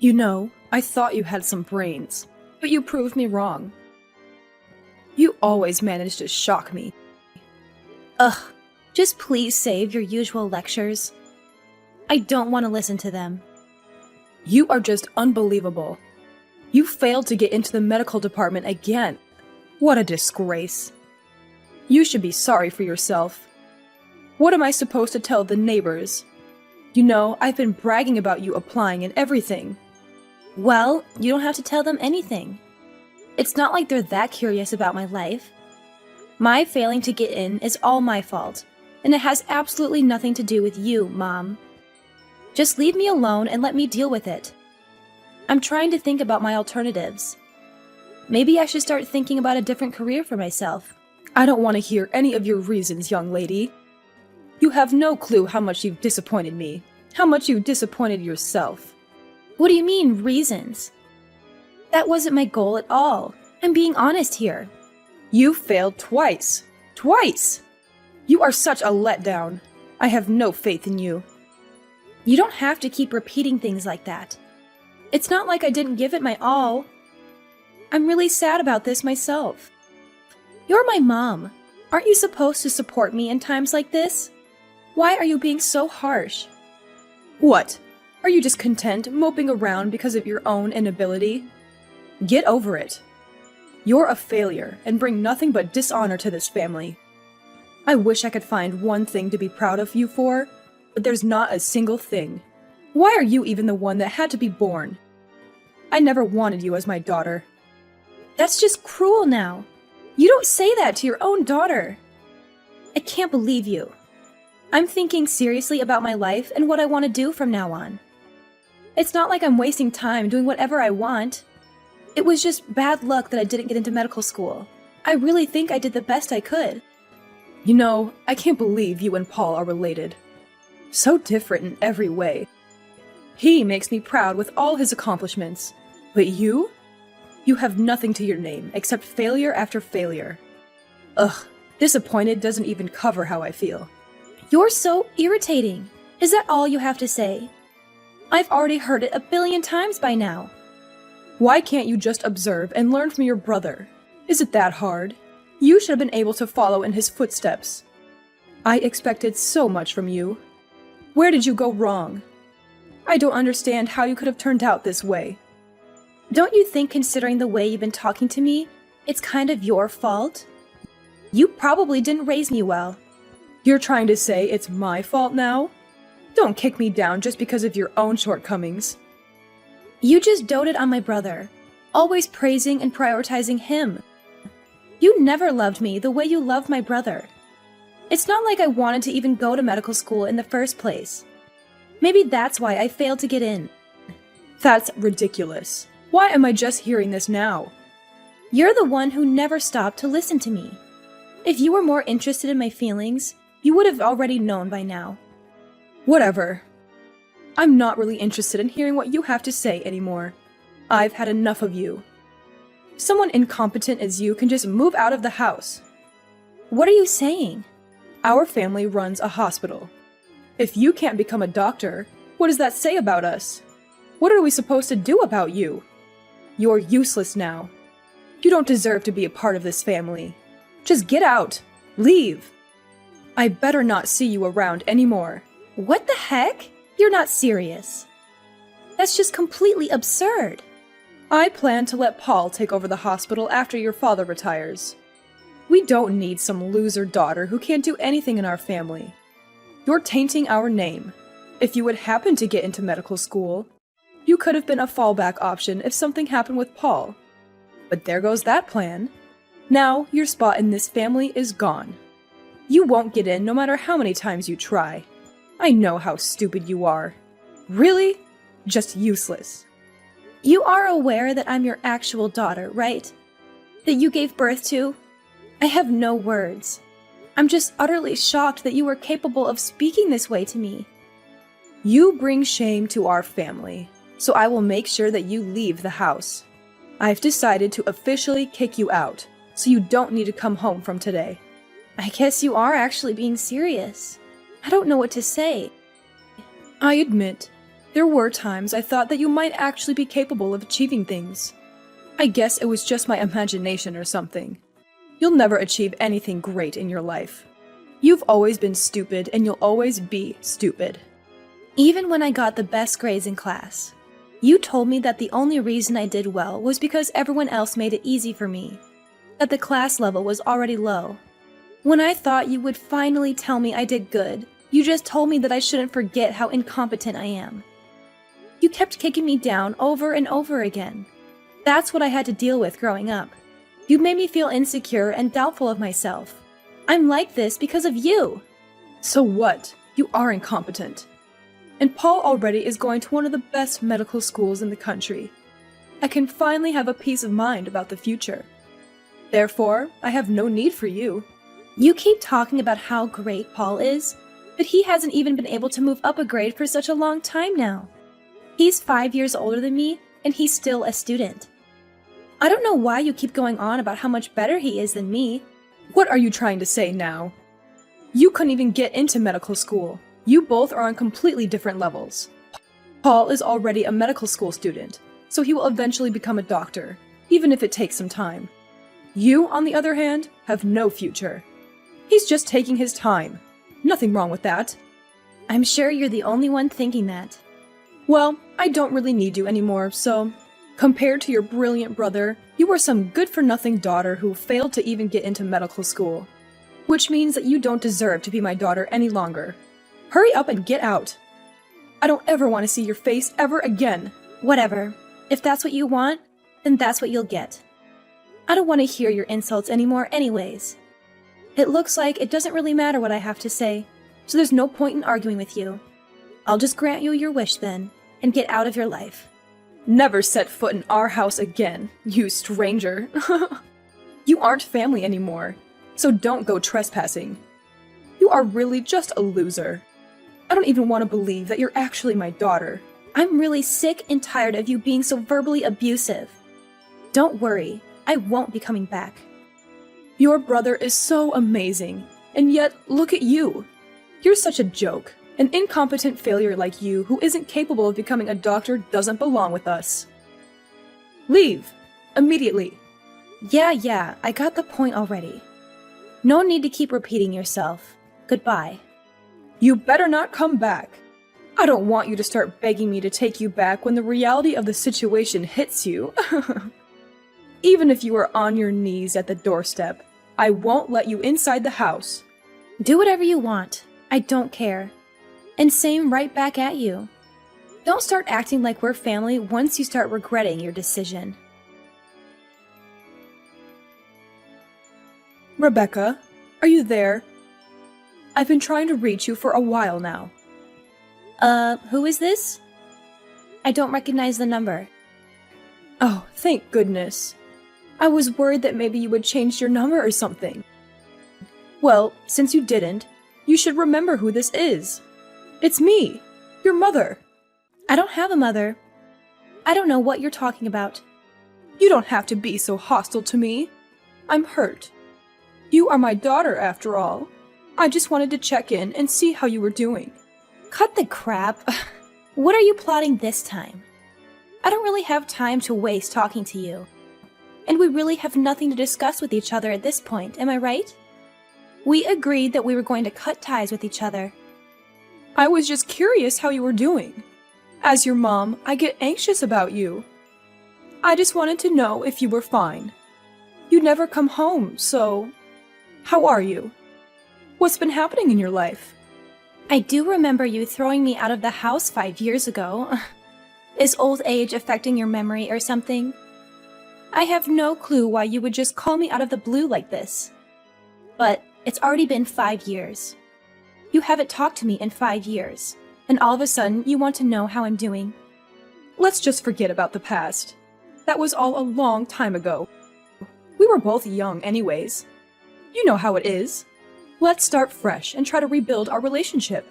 You know, I thought you had some brains, but you proved me wrong. You always manage to shock me. Ugh, just please save your usual lectures. I don't want to listen to them. You are just unbelievable. You failed to get into the medical department again. What a disgrace. You should be sorry for yourself. What am I supposed to tell the neighbors? You know, I've been bragging about you applying and everything. Well, you don't have to tell them anything. It's not like they're that curious about my life. My failing to get in is all my fault, and it has absolutely nothing to do with you, Mom. Just leave me alone and let me deal with it. I'm trying to think about my alternatives. Maybe I should start thinking about a different career for myself. I don't want to hear any of your reasons, young lady. You have no clue how much you've disappointed me, how much you've disappointed yourself. What do you mean, reasons? That wasn't my goal at all. I'm being honest here. You failed twice. Twice! You are such a letdown. I have no faith in you. You don't have to keep repeating things like that. It's not like I didn't give it my all. I'm really sad about this myself. You're my mom. Aren't you supposed to support me in times like this? Why are you being so harsh? What? Are you just content moping around because of your own inability? Get over it. You're a failure and bring nothing but dishonor to this family. I wish I could find one thing to be proud of you for, but there's not a single thing. Why are you even the one that had to be born? I never wanted you as my daughter. That's just cruel now. You don't say that to your own daughter. I can't believe you. I'm thinking seriously about my life and what I want to do from now on. It's not like I'm wasting time doing whatever I want. It was just bad luck that I didn't get into medical school. I really think I did the best I could. You know, I can't believe you and Paul are related. So different in every way. He makes me proud with all his accomplishments. But you? You have nothing to your name except failure after failure. Ugh, disappointed doesn't even cover how I feel. You're so irritating. Is that all you have to say? I've already heard it 1,000,000,000 times by now. Why can't you just observe and learn from your brother? Is it that hard? You should have been able to follow in his footsteps. I expected so much from you. Where did you go wrong? I don't understand how you could have turned out this way. Don't you think, considering the way you've been talking to me, it's kind of your fault? You probably didn't raise me well. You're trying to say it's my fault now? Don't kick me down just because of your own shortcomings. You just doted on my brother, always praising and prioritizing him. You never loved me the way you loved my brother. It's not like I wanted to even go to medical school in the first place. Maybe that's why I failed to get in. That's ridiculous. Why am I just hearing this now? You're the one who never stopped to listen to me. If you were more interested in my feelings, you would have already known by now. Whatever. I'm not really interested in hearing what you have to say anymore. I've had enough of you. Someone incompetent as you can just move out of the house. What are you saying? Our family runs a hospital. If you can't become a doctor, what does that say about us? What are we supposed to do about you? You're useless now. You don't deserve to be a part of this family. Just get out. Leave. I better not see you around anymore. What the heck? You're not serious. That's just completely absurd. I plan to let Paul take over the hospital after your father retires. We don't need some loser daughter who can't do anything in our family. You're tainting our name. If you would happen to get into medical school, you could have been a fallback option if something happened with Paul. But there goes that plan. Now your spot in this family is gone. You won't get in no matter how many times you try. I know how stupid you are. Really? Just useless. You are aware that I'm your actual daughter, right? That you gave birth to? I have no words. I'm just utterly shocked that you were capable of speaking this way to me. You bring shame to our family, so I will make sure that you leave the house. I've decided to officially kick you out, so you don't need to come home from today. I guess you are actually being serious. I don't know what to say. I admit, There were times I thought that you might actually be capable of achieving things. I guess it was just my imagination or something. You'll never achieve anything great in your life. You've always been stupid and you'll always be stupid. Even when I got the best grades in class, you told me that the only reason I did well was because everyone else made it easy for me, that the class level was already low. When I thought you would finally tell me I did good, you just told me that I shouldn't forget how incompetent I am. You kept kicking me down over and over again. That's what I had to deal with growing up. You made me feel insecure and doubtful of myself. I'm like this because of you. So what? You are incompetent. And Paul already is going to one of the best medical schools in the country. I can finally have a peace of mind about the future. Therefore, I have no need for you. You keep talking about how great Paul is, but he hasn't even been able to move up a grade for such a long time now. He's 5 years older than me, and he's still a student. I don't know why you keep going on about how much better he is than me. What are you trying to say now? You couldn't even get into medical school. You both are on completely different levels. Paul is already a medical school student, so he will eventually become a doctor, even if it takes some time. You, on the other hand, have no future. He's just taking his time. Nothing wrong with that. I'm sure you're the only one thinking that. Well, I don't really need you anymore, so... Compared to your brilliant brother, you are some good-for-nothing daughter who failed to even get into medical school. Which means that you don't deserve to be my daughter any longer. Hurry up and get out. I don't ever want to see your face ever again. Whatever. If that's what you want, then that's what you'll get. I don't want to hear your insults anymore anyways. It looks like it doesn't really matter what I have to say, so there's no point in arguing with you. I'll just grant you your wish then, and get out of your life. Never set foot in our house again, you stranger. You aren't family anymore, so don't go trespassing. You are really just a loser. I don't even want to believe that you're actually my daughter. I'm really sick and tired of you being so verbally abusive. Don't worry, I won't be coming back. Your brother is so amazing, and yet look at you. You're such a joke. An incompetent failure like you who isn't capable of becoming a doctor doesn't belong with us. Leave! Immediately! Yeah, I got the point already. No need to keep repeating yourself. Goodbye. You better not come back. I don't want you to start begging me to take you back when the reality of the situation hits you. Even if you are on your knees at the doorstep, I won't let you inside the house. Do whatever you want. I don't care. And same right back at you. Don't start acting like we're family once you start regretting your decision. Rebecca, are you there? I've been trying to reach you for a while now. Who is this? I don't recognize the number. Oh, thank goodness. I was worried that maybe you would change your number or something. Well, since you didn't, you should remember who this is. It's me, your mother. I don't have a mother. I don't know what you're talking about. You don't have to be so hostile to me. I'm hurt. You are my daughter, after all. I just wanted to check in and see how you were doing. Cut the crap. What are you plotting this time? I don't really have time to waste talking to you. And we really have nothing to discuss with each other at this point, am I right? We agreed that we were going to cut ties with each other. I was just curious how you were doing. As your mom, I get anxious about you. I just wanted to know if you were fine. You never come home, so... How are you? What's been happening in your life? I do remember you throwing me out of the house 5 years ago. Is old age affecting your memory or something? I have no clue why you would just call me out of the blue like this. But it's already been 5 years. You haven't talked to me in 5 years, and all of a sudden you want to know how I'm doing. Let's just forget about the past. That was all a long time ago. We were both young anyways. You know how it is. Let's start fresh and try to rebuild our relationship.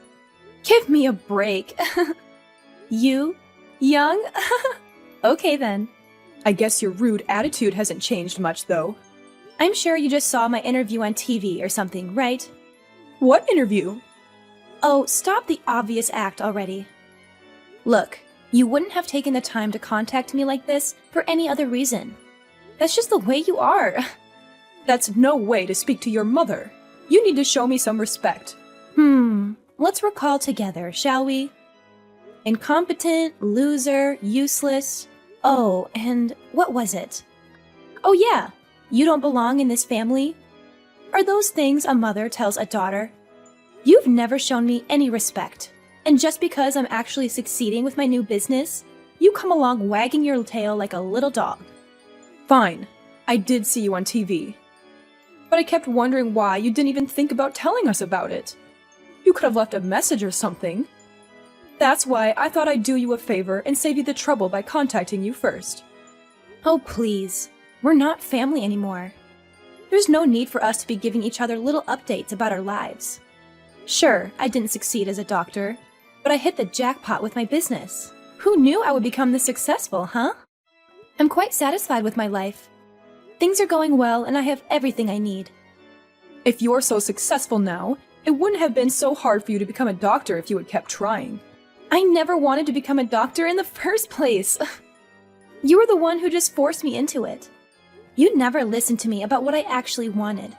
Give me a break. You? Young? Okay then. I guess your rude attitude hasn't changed much, though. I'm sure you just saw my interview on TV or something, right? What interview? Oh, stop the obvious act already. Look, you wouldn't have taken the time to contact me like this for any other reason. That's just the way you are. That's no way to speak to your mother. You need to show me some respect. Let's recall together, shall we? Incompetent, loser, useless. Oh, and what was it? Oh yeah, you don't belong in this family. Are those things a mother tells a daughter? You've never shown me any respect. And just because I'm actually succeeding with my new business, you come along wagging your tail like a little dog. Fine, I did see you on TV. But I kept wondering why you didn't even think about telling us about it. You could have left a message or something. That's why I thought I'd do you a favor and save you the trouble by contacting you first. Oh please, we're not family anymore. There's no need for us to be giving each other little updates about our lives. Sure, I didn't succeed as a doctor, but I hit the jackpot with my business. Who knew I would become this successful, huh? I'm quite satisfied with my life. Things are going well and I have everything I need. If you're so successful now, it wouldn't have been so hard for you to become a doctor if you had kept trying. I never wanted to become a doctor in the first place. You were the one who just forced me into it. You never listened to me about what I actually wanted.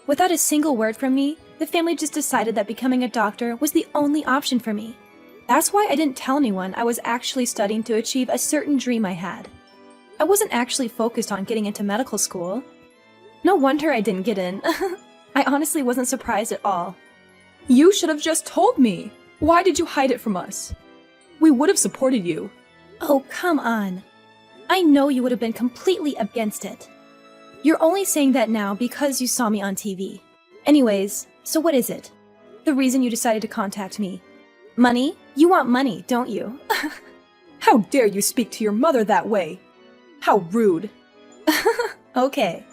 Without a single word from me, the family just decided that becoming a doctor was the only option for me. That's why I didn't tell anyone I was actually studying to achieve a certain dream I had. I wasn't actually focused on getting into medical school. No wonder I didn't get in. I honestly wasn't surprised at all. You should have just told me. Why did you hide it from us? We would have supported you. Oh, come on. I know you would have been completely against it. You're only saying that now because you saw me on TV. Anyways, so what is it? The reason you decided to contact me? Money? You want money, don't you? How dare you speak to your mother that way? How rude. Okay,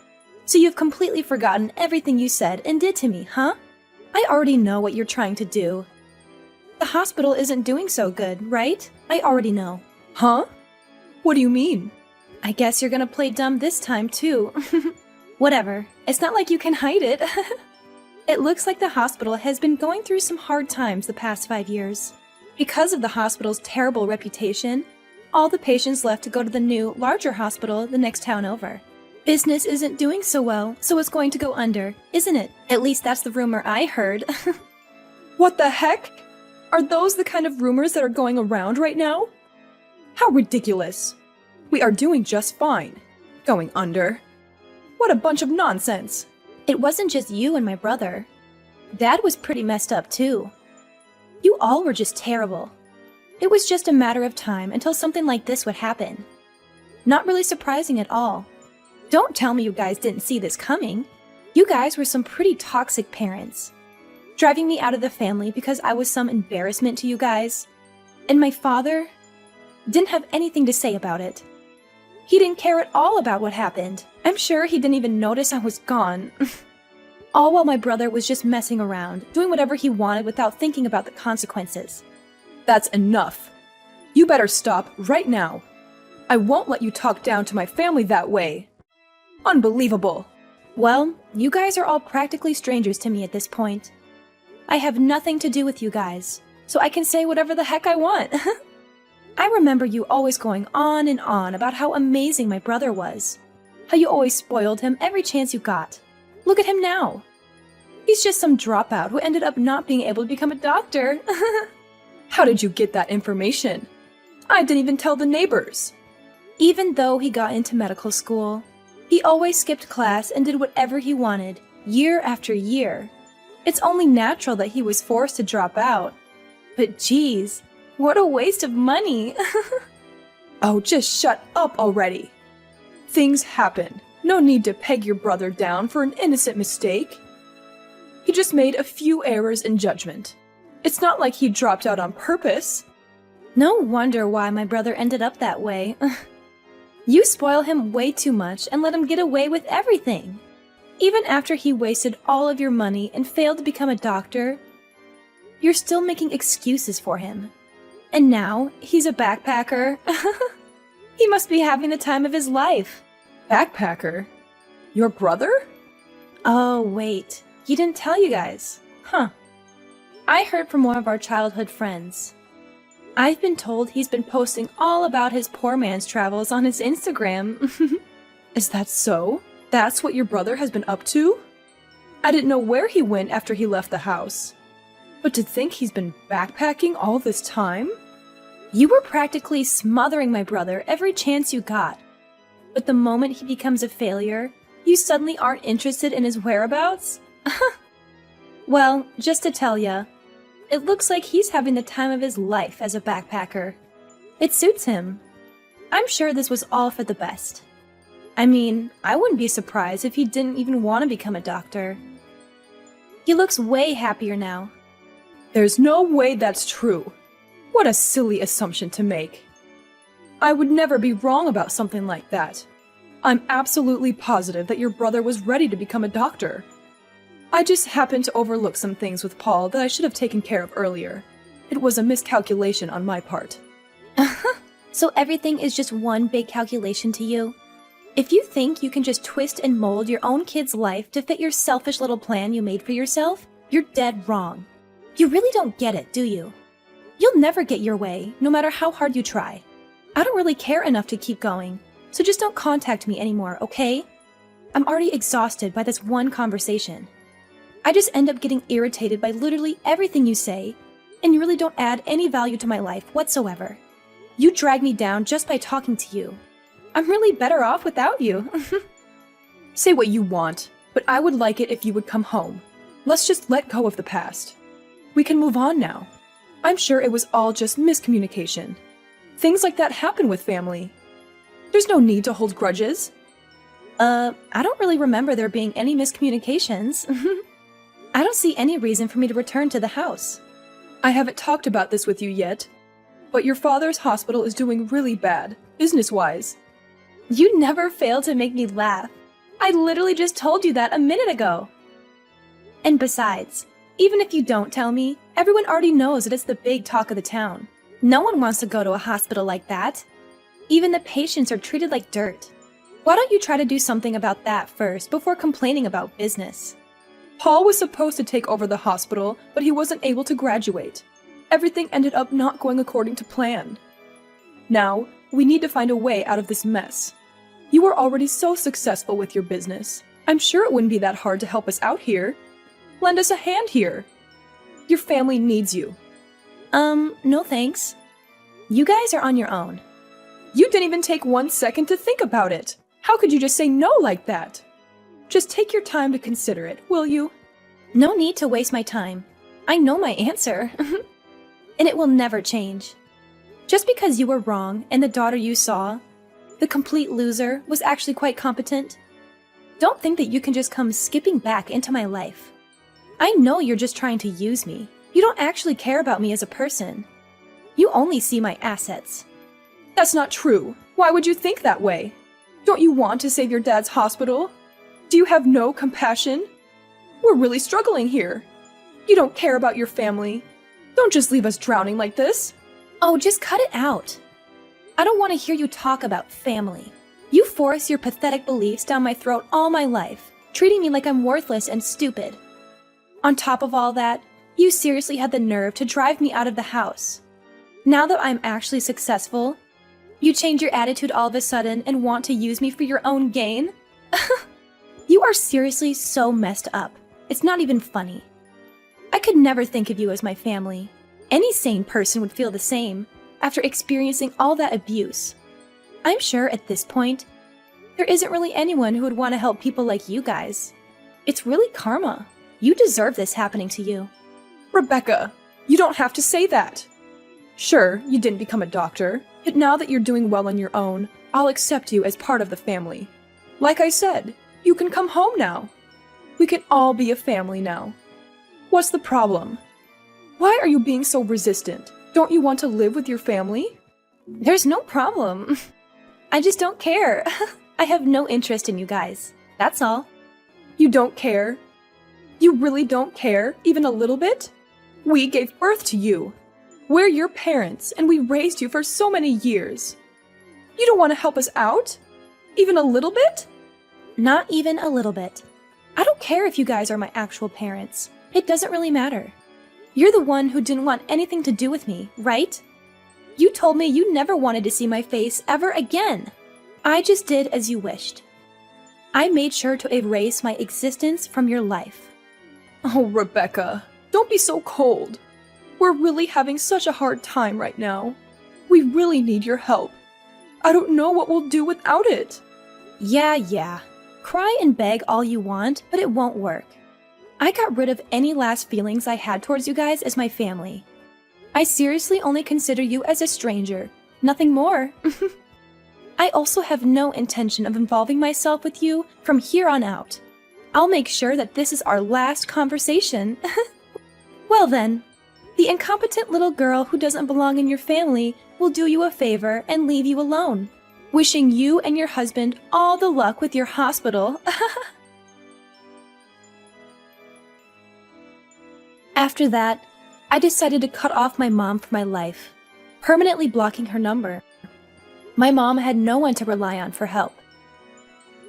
so you've completely forgotten everything you said and did to me, huh? I already know what you're trying to do. The hospital isn't doing so good, right? I already know. Huh? What do you mean? I guess you're gonna play dumb this time, too. Whatever. It's not like you can hide it. It looks like the hospital has been going through some hard times the past 5 years. Because of the hospital's terrible reputation, all the patients left to go to the new, larger hospital the next town over. Business isn't doing so well, so it's going to go under, isn't it? At least that's the rumor I heard. What the heck? Are those the kind of rumors that are going around right now? How ridiculous. We are doing just fine. Going under. What a bunch of nonsense. It wasn't just you and my brother. Dad was pretty messed up too. You all were just terrible. It was just a matter of time until something like this would happen. Not really surprising at all. Don't tell me you guys didn't see this coming. You guys were some pretty toxic parents. Driving me out of the family because I was some embarrassment to you guys. And my father didn't have anything to say about it. He didn't care at all about what happened. I'm sure he didn't even notice I was gone. All while my brother was just messing around, doing whatever he wanted without thinking about the consequences. That's enough. You better stop right now. I won't let you talk down to my family that way. Unbelievable. Well, you guys are all practically strangers to me at this point. I have nothing to do with you guys, so I can say whatever the heck I want. I remember you always going on and on about how amazing my brother was. How you always spoiled him every chance you got. Look at him now. He's just some dropout who ended up not being able to become a doctor. How did you get that information? I didn't even tell the neighbors. Even though he got into medical school, he always skipped class and did whatever he wanted, year after year. It's only natural that he was forced to drop out. But geez, what a waste of money. Oh, just shut up already. Things happen. No need to peg your brother down for an innocent mistake. He just made a few errors in judgment. It's not like he dropped out on purpose. No wonder why my brother ended up that way. You spoil him way too much and let him get away with everything. Even after he wasted all of your money and failed to become a doctor, you're still making excuses for him. And now, he's a backpacker. He must be having the time of his life. Backpacker? Your brother? Oh, wait. He didn't tell you guys. Huh. I heard from one of our childhood friends. I've been told he's been posting all about his poor man's travels on his Instagram. Is that so? That's what your brother has been up to? I didn't know where he went after he left the house. But to think he's been backpacking all this time? You were practically smothering my brother every chance you got. But the moment he becomes a failure, you suddenly aren't interested in his whereabouts? Well, just to tell ya, it looks like he's having the time of his life as a backpacker. It suits him. I'm sure this was all for the best. I mean, I wouldn't be surprised if he didn't even want to become a doctor. He looks way happier now. There's no way that's true. What a silly assumption to make. I would never be wrong about something like that. I'm absolutely positive that your brother was ready to become a doctor. I just happened to overlook some things with Paul that I should have taken care of earlier. It was a miscalculation on my part. So everything is just one big calculation to you? If you think you can just twist and mold your own kid's life to fit your selfish little plan you made for yourself, you're dead wrong. You really don't get it, do you? You'll never get your way, no matter how hard you try. I don't really care enough to keep going, so just don't contact me anymore, okay? I'm already exhausted by this one conversation. I just end up getting irritated by literally everything you say, and you really don't add any value to my life whatsoever. You drag me down just by talking to you. I'm really better off without you. Say what you want, but I would like it if you would come home. Let's just let go of the past. We can move on now. I'm sure it was all just miscommunication. Things like that happen with family. There's no need to hold grudges. I don't really remember there being any miscommunications. I don't see any reason for me to return to the house. I haven't talked about this with you yet, but your father's hospital is doing really bad, business-wise. You never fail to make me laugh. I literally just told you that a minute ago. And besides, even if you don't tell me, everyone already knows that it's the big talk of the town. No one wants to go to a hospital like that. Even the patients are treated like dirt. Why don't you try to do something about that first before complaining about business? Paul was supposed to take over the hospital, but he wasn't able to graduate. Everything ended up not going according to plan. Now, we need to find a way out of this mess. You were already so successful with your business. I'm sure it wouldn't be that hard to help us out here. Lend us a hand here. Your family needs you. No thanks. You guys are on your own. You didn't even take 1 second to think about it. How could you just say no like that? Just take your time to consider it, will you? No need to waste my time. I know my answer. And it will never change. Just because you were wrong and the daughter you saw, the complete loser, was actually quite competent, don't think that you can just come skipping back into my life. I know you're just trying to use me. You don't actually care about me as a person. You only see my assets. That's not true. Why would you think that way? Don't you want to save your dad's hospital? Do you have no compassion? We're really struggling here. You don't care about your family. Don't just leave us drowning like this. Oh, just cut it out. I don't want to hear you talk about family. You force your pathetic beliefs down my throat all my life, treating me like I'm worthless and stupid. On top of all that, you seriously had the nerve to drive me out of the house. Now that I'm actually successful, you change your attitude all of a sudden and want to use me for your own gain? You are seriously so messed up. It's not even funny. I could never think of you as my family. Any sane person would feel the same after experiencing all that abuse. I'm sure at this point, there isn't really anyone who would want to help people like you guys. It's really karma. You deserve this happening to you. Rebecca, you don't have to say that. Sure, you didn't become a doctor, but now that you're doing well on your own, I'll accept you as part of the family. Like I said, you can come home now. We can all be a family now. What's the problem? Why are you being so resistant? Don't you want to live with your family? There's no problem. I just don't care. I have no interest in you guys. That's all. You don't care? You really don't care, even a little bit? We gave birth to you. We're your parents, and we raised you for so many years. You don't want to help us out? Even a little bit? Not even a little bit. I don't care if you guys are my actual parents. It doesn't really matter. You're the one who didn't want anything to do with me, right? You told me you never wanted to see my face ever again. I just did as you wished. I made sure to erase my existence from your life. Oh, Rebecca, don't be so cold. We're really having such a hard time right now. We really need your help. I don't know what we'll do without it. Yeah. Cry and beg all you want, but it won't work. I got rid of any last feelings I had towards you guys as my family. I seriously only consider you as a stranger, nothing more. I also have no intention of involving myself with you from here on out. I'll make sure that this is our last conversation. Well then, the incompetent little girl who doesn't belong in your family will do you a favor and leave you alone, wishing you and your husband all the luck with your hospital. After that, I decided to cut off my mom from my life, permanently blocking her number. My mom had no one to rely on for help.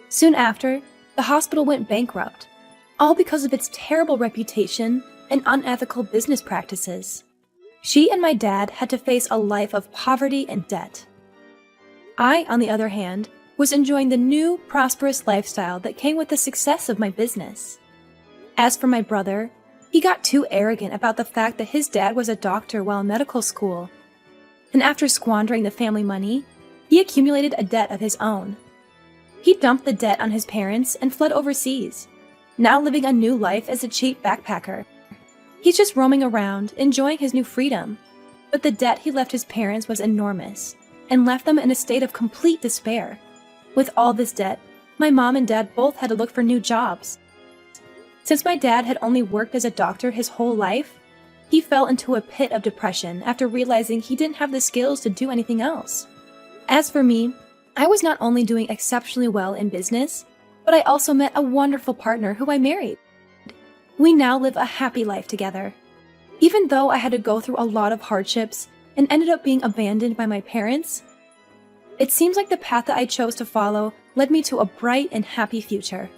Soon after, the hospital went bankrupt, all because of its terrible reputation and unethical business practices. She and my dad had to face a life of poverty and debt. I, on the other hand, was enjoying the new, prosperous lifestyle that came with the success of my business. As for my brother, he got too arrogant about the fact that his dad was a doctor while in medical school, and after squandering the family money, he accumulated a debt of his own. He dumped the debt on his parents and fled overseas, now living a new life as a cheap backpacker. He's just roaming around, enjoying his new freedom, but the debt he left his parents was enormous, and left them in a state of complete despair. With all this debt, my mom and dad both had to look for new jobs. Since my dad had only worked as a doctor his whole life, he fell into a pit of depression after realizing he didn't have the skills to do anything else. As for me, I was not only doing exceptionally well in business, but I also met a wonderful partner who I married. We now live a happy life together. Even though I had to go through a lot of hardships and ended up being abandoned by my parents, it seems like the path that I chose to follow led me to a bright and happy future.